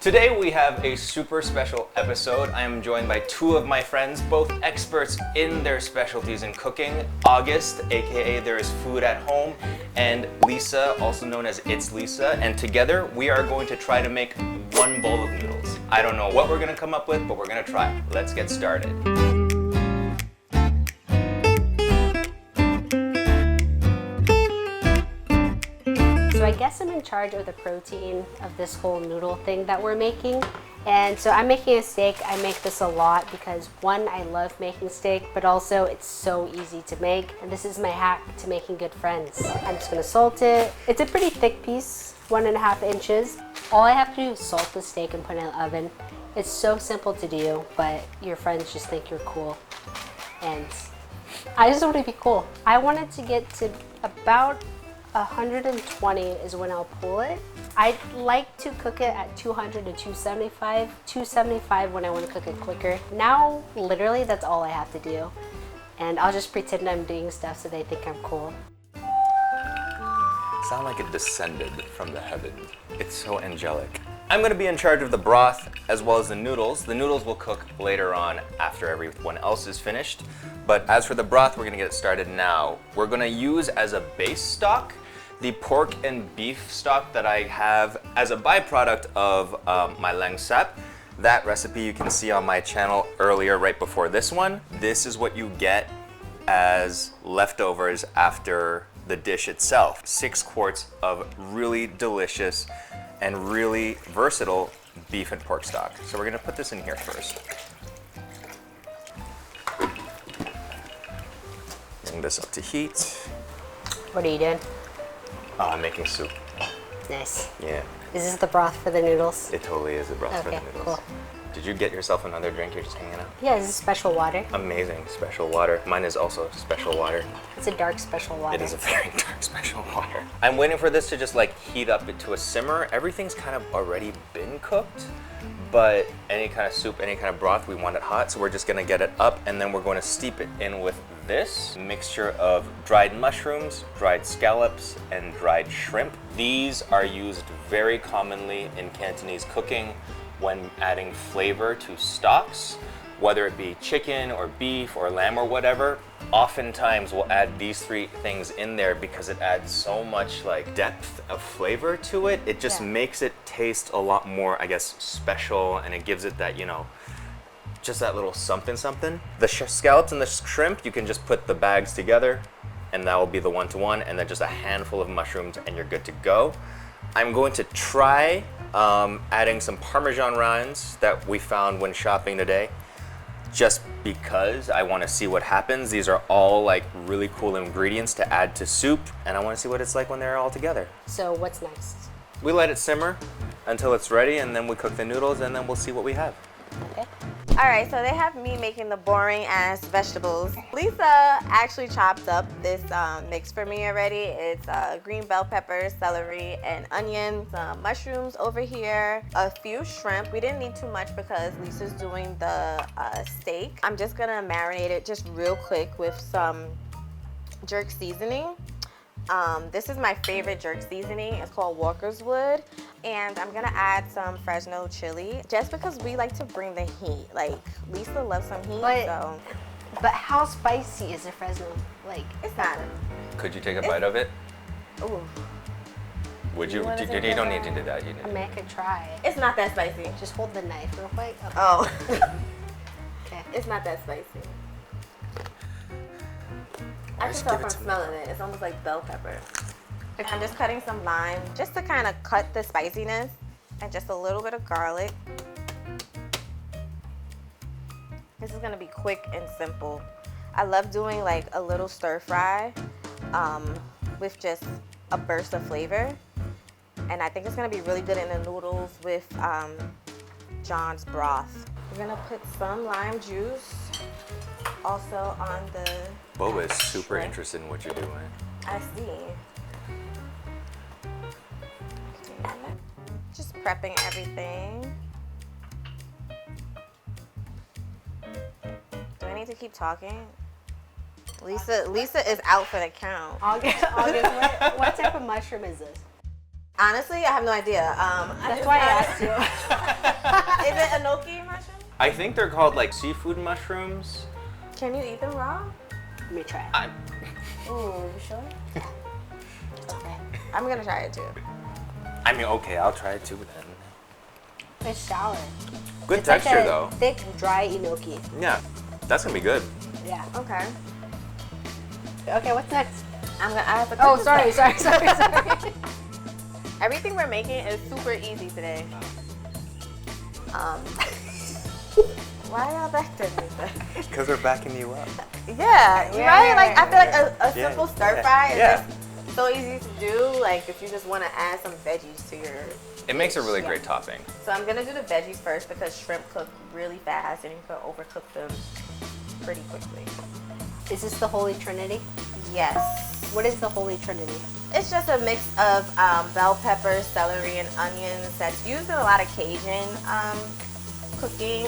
Today we have a super special episode. I am joined by two of my friends, both experts in their specialties in cooking. August, aka There Is Food at Home, and Lisa, also known as It's Lisa. And together we are going to try to make one bowl of noodles. I don't know what we're gonna come up with, but we're gonna try. Let's get started. So I guess I'm in charge of the protein of this whole noodle thing that we're making. And so I'm making a steak. I make this a lot because one, I love making steak, but also it's so easy to make. And this is my hack to making good friends. I'm just gonna salt it. It's a pretty thick piece, 1.5 inches. All I have to do is salt the steak and put it in the oven. It's so simple to do, but your friends just think you're cool. And I just want to be cool. I wanted to get to about 120 is when I'll pull it. I like to cook it at 200 to 275. 275 when I want to cook it quicker. Now, literally, that's all I have to do. And I'll just pretend I'm doing stuff so they think I'm cool. Sound like it descended from the heavens. It's so angelic. I'm gonna be in charge of the broth as well as the noodles. The noodles will cook later on after everyone else is finished. But as for the broth, we're gonna get it started now. We're gonna use as a base stock the pork and beef stock that I have as a byproduct of my lang sap. That recipe you can see on my channel earlier, right before this one. This is what you get as leftovers after the dish itself. 6 quarts of really delicious and really versatile beef and pork stock. So we're gonna put this in here first. Bring this up to heat. What are you doing? Oh, I'm making soup. Nice. Yeah. Is this the broth for the noodles? It totally is the broth for the Okay, noodles. cool. Did you get yourself another drink? You're just hanging out? Yeah, this is special water. Amazing, special water. Mine is also special water. It's a dark special water. It is a very dark special water. I'm waiting for this to just like heat up to a simmer. Everything's kind of already been cooked, but any kind of soup, any kind of broth, we want it hot. So we're just gonna get it up and then we're going to steep it in with this mixture of dried mushrooms, dried scallops, and dried shrimp. These are used very commonly in Cantonese cooking when adding flavor to stocks, whether it be chicken or beef or lamb or whatever. Oftentimes we'll add these 3 things in there because it adds so much like depth of flavor to it. It just makes it taste a lot more, I guess, special, and it gives it that, you know, just that little something something. The scallops and the shrimp, you can just put the bags together and that will be the 1-to-1, and then just a handful of mushrooms and you're good to go. I'm going to try adding some Parmesan rinds that we found when shopping today, just because I want to see what happens. These are all like really cool ingredients to add to soup, and I want to see what it's like when they're all together. So what's next? We let it simmer until it's ready, and then we cook the noodles, and then we'll see what we have. Okay. All right, so they have me making the boring ass vegetables. Lisa actually chopped up this mix for me already. It's green bell peppers, celery, and onions, mushrooms over here, a few shrimp. We didn't need too much because Lisa's doing the steak. I'm just gonna marinate it just real quick with some jerk seasoning. This is my favorite jerk seasoning. It's called Walker's Wood. And I'm gonna add some Fresno chili just because we like to bring the heat. Like, Lisa loves some heat, so. But how spicy is the Fresno? Like, It's not. Could you take a bite of it? ooh, Would you? You wanna You take a don't bite? need to do that. You I need mean, I could try. It's not that spicy. Just hold the knife real quick. Okay. Oh. Okay. It's not that spicy. I can Just tell give it from to me. smelling it. It's almost like bell pepper. I'm just cutting some lime just to kind of cut the spiciness, and just a little bit of garlic. This is gonna be quick and simple. I love doing like a little stir fry with just a burst of flavor. And I think it's gonna be really good in the noodles with JON's broth. We're gonna put some lime juice also on the Boba is super shrimp. interested in what you're doing. I see. Just prepping everything. Do I need to keep talking? Lisa is out for the count. August, what type of mushroom is this? Honestly, I have no idea. That's why I asked you. Is it enoki mushroom? I think they're called like seafood mushrooms. Can you eat them raw? Let me try it. Ooh, you sure? Okay. I'm gonna try it too. I mean, okay, I'll try it too then. It's sour. Good It's texture like a though. thick, dry enoki. Yeah, that's gonna be good. Yeah. Okay. Okay, what's next? I have to Oh, cook sorry. this. Everything we're making is super easy today. Why y'all back to me? Because we're backing you up. Yeah, right? Like, I feel like a Yeah, simple stir fry is just so easy to do. Like, if you just want to add some veggies to your... It makes a really Yeah. great topping. So I'm going to do the veggies first because shrimp cook really fast and you can overcook them pretty quickly. Is this the Holy Trinity? Yes. What is the Holy Trinity? It's just a mix of bell peppers, celery, and onions that's used in a lot of Cajun cooking.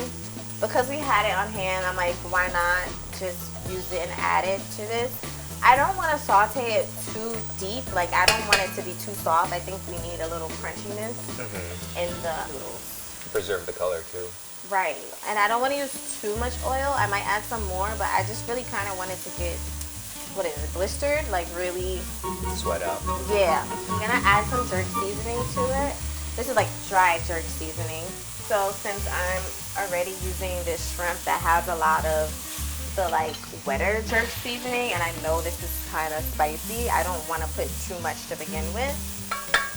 Because we had it on hand, I'm like, why not just use it and add it to this? I don't want to saute it too deep. Like, I don't want it to be too soft. I think we need a little crunchiness in the noodles. Preserve the color too. Right. And I don't want to use too much oil. I might add some more, but I just really kind of wanted to get, what is it, blistered? Like, really... Sweat out. Yeah. I'm going to add some jerk seasoning to it. This is like dry jerk seasoning. So since I'm already using this shrimp that has a lot of the like wetter jerk seasoning and I know this is kind of spicy, I don't want to put too much to begin with.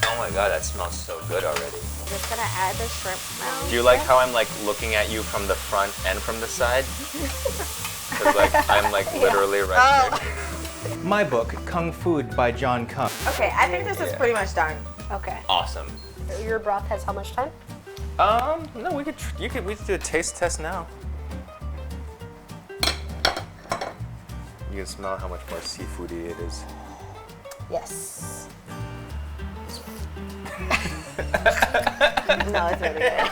Oh my god, that smells so good already. I'm just going to add the shrimp now. Do you like how I'm like looking at you from the front and from the side? Because like I'm like literally right there. My book, Kung Food by John Kung. Okay, I think this is pretty much done. Okay. Awesome. Your broth has how much time? No, we could do a taste test now. You can smell how much more seafoody it is. Yes. No, it's really good.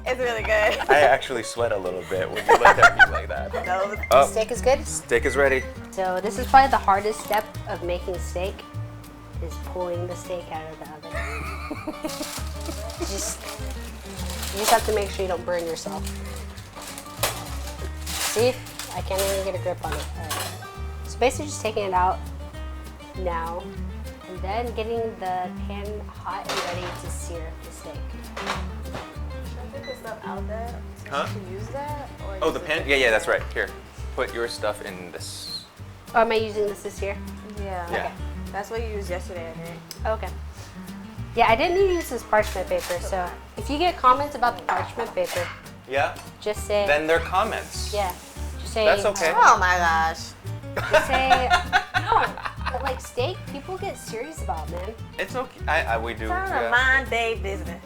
It's really good. I actually sweat a little bit. Would you let that be like that? No, Oh, Steak is good? steak is ready. So this is probably the hardest step of making steak, is pulling the steak out of the oven. you just have to make sure you don't burn yourself. See? I can't even get a grip on it. All right. So basically just taking it out now and then getting the pan hot and ready to sear the steak. Should I put the stuff out there? Huh? To use that? Or Oh, use the it pan? to- Yeah, that's right. Here, put your stuff in this. Oh, am I using this year? Yeah. Yeah. That's what you used yesterday, I think. Okay. Yeah, I didn't even use this parchment paper, so if you get comments about the parchment paper, Yeah? just say, Then they're comments. yeah, just say, That's okay. Oh my gosh. just say, no, but like steak, people get serious about, man. It's okay. We do. Trying to Yeah. mind their business.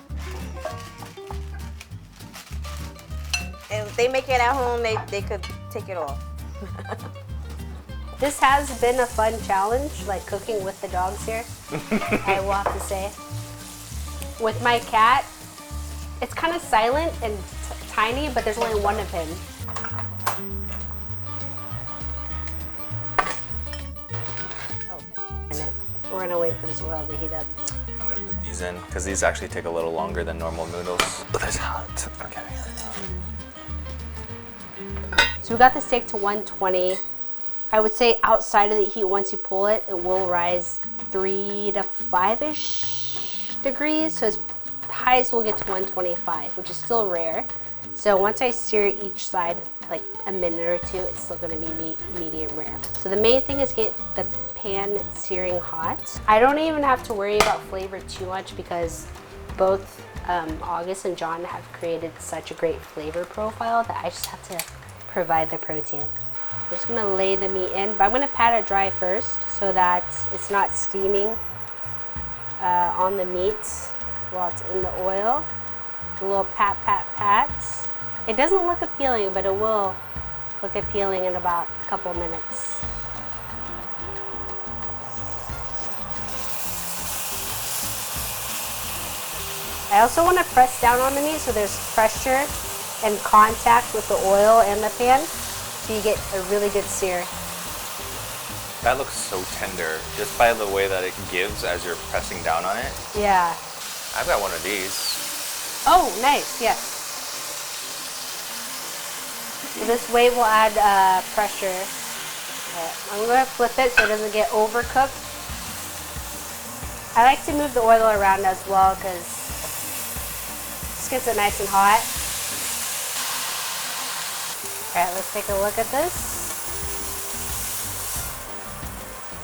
And if they make it at home, they could take it off. This has been a fun challenge, like cooking with the dogs here, I will have to say. With my cat, it's kind of silent and tiny, but there's only one of him. We're gonna wait for this oil to heat up. I'm gonna put these in because these actually take a little longer than normal noodles. Oh, that's hot. Okay. So we got the steak to 120. I would say outside of the heat, once you pull it, it will rise 3 to 5-ish degrees. So as highest we'll get to 125, which is still rare. So once I sear each side like a minute or two, it's still gonna be medium rare. So the main thing is get the pan searing hot. I don't even have to worry about flavor too much because both August and John have created such a great flavor profile that I just have to provide the protein. I'm just gonna lay the meat in, but I'm gonna pat it dry first so that it's not steaming on the meat while it's in the oil. A little pat, pat, pat. It doesn't look appealing, but it will look appealing in about a couple minutes. I also want to press down on the meat so there's pressure and contact with the oil and the pan, so you get a really good sear. That looks so tender just by the way that it gives as you're pressing down on it. Yeah. I've got one of these. Oh, nice. Yes. So this way will add pressure. Okay. I'm going to flip it so it doesn't get overcooked. I like to move the oil around as well because this gets it nice and hot. All right, let's take a look at this.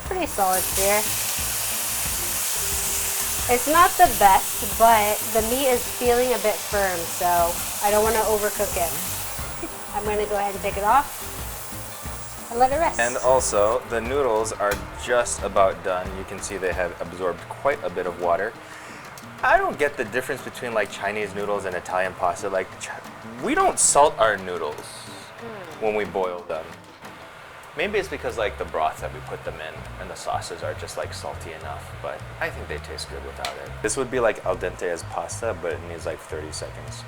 Pretty solid here. It's not the best, but the meat is feeling a bit firm, so I don't want to overcook it. I'm going to go ahead and take it off and let it rest. And also, the noodles are just about done. You can see they have absorbed quite a bit of water. I don't get the difference between like Chinese noodles and Italian pasta. Like, we don't salt our noodles when we boil them. Maybe it's because like the broth that we put them in and the sauces are just like salty enough, but I think they taste good without it. This would be like al dente as pasta, but it needs like 30 seconds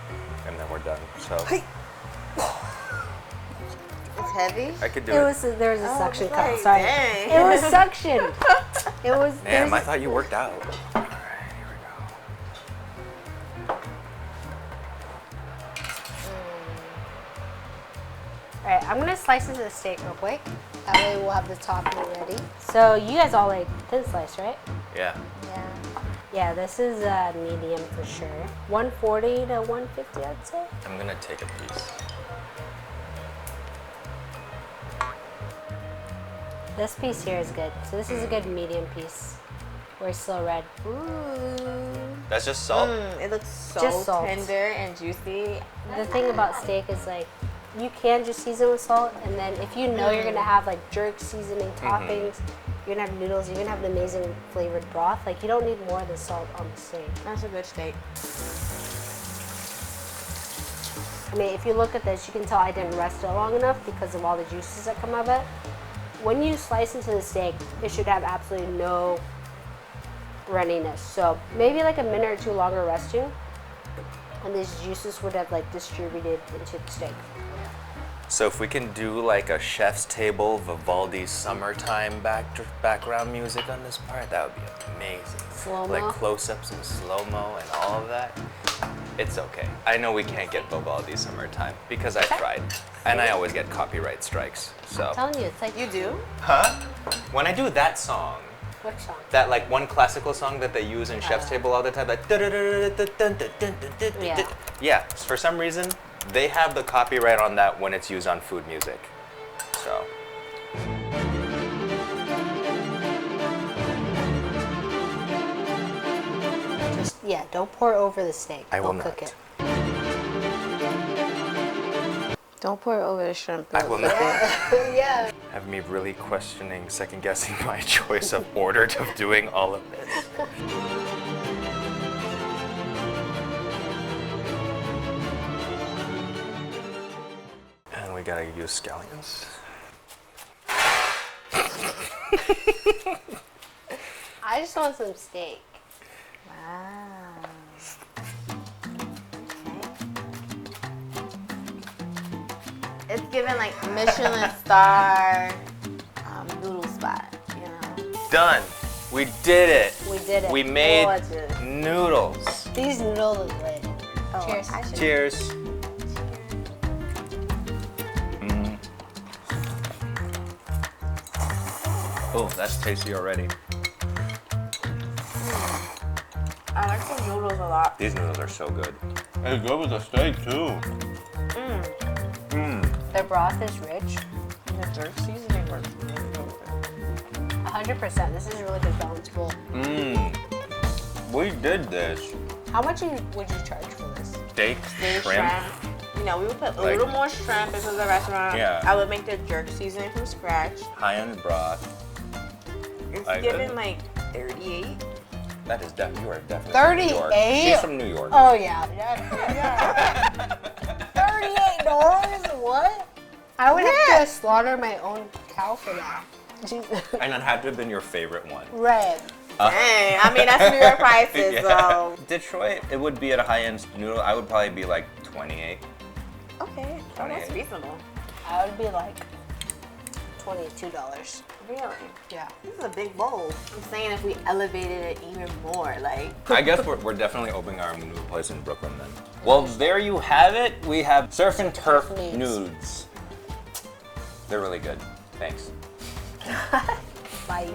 and then we're done. So It's heavy. I could do There it. was a suction cup. like, Sorry, dang. it was suction. It was. Damn, I thought you worked out. All right, here we go. All right, I'm gonna slice into the steak real quick. That way we'll have the topping ready. So you guys all like thin slice, right? Yeah. Yeah. Yeah, this is medium for sure. 140 to 150, I'd say. I'm gonna take a piece. This piece here is good. So this is a good medium piece. We're still red. Ooh. That's just salt. It looks so Just salt. tender and juicy. The thing about steak is like, you can just season with salt, and then if you know you're gonna have like jerk seasoning toppings, you're gonna have noodles, you're gonna have an amazing flavored broth. Like you don't need more than salt on the steak. That's a good steak. I mean, if you look at this, you can tell I didn't rest it long enough because of all the juices that come out of it. When you slice into the steak, it should have absolutely no runniness. So maybe like a minute or two longer resting, and these juices would have like distributed into the steak. So if we can do like a chef's table, Vivaldi's summertime background music on this part, that would be amazing. Slow-mo? Like close-ups and slow-mo and all of that. It's okay. I know we can't get Vivaldi's summertime because I tried. And I always get copyright strikes, so. I'm telling you, it's like You do? Huh? When I do that song, Which song? that like one classical song that they use in chef's table all the time, like Yeah. yeah, for some reason they have the copyright on that when it's used on food music. So Just yeah, don't pour over the steak. I will Don't cook not. it. Don't pour it over the shrimp. I will not Yeah. have me really questioning, second guessing my choice of order of doing all of this. And we gotta use scallions. I just want some steak. Wow. It's given like Michelin star noodle spot, you know. Done. We did it. We did it. We made Gorgeous. noodles. These noodles are lit. Oh, Cheers. I should- Cheers. Oh, that's tasty already. I like the noodles a lot. These noodles are so good. It's good with the steak too. The broth is rich. The jerk seasoning works really good. 100%. This is a really good balanced bowl. We did this. How much would you charge for this? Steak, There's shrimp. You know, we would put a Like- little more shrimp into the restaurant. Yeah. I would make the jerk seasoning from scratch. High-end broth. It's I given did. like 38. That is you are definitely from New York. 38? She's from New York. Oh yeah. $38? What? I would have to slaughter my own cow for that. Jesus. And it had to have been your favorite one. Right. Dang, I mean that's New York prices, so. Detroit, it would be at a high-end noodle. I would probably be like 28. Okay, oh, that's 28. reasonable. I would be like $22. Really? Yeah. This is a big bowl. I'm saying if we elevated it even more, like. I guess we're definitely opening our own noodle place in Brooklyn then. Well, there you have it. We have Surf and Turf Turf Noodles. They're really good. Thanks. Bye.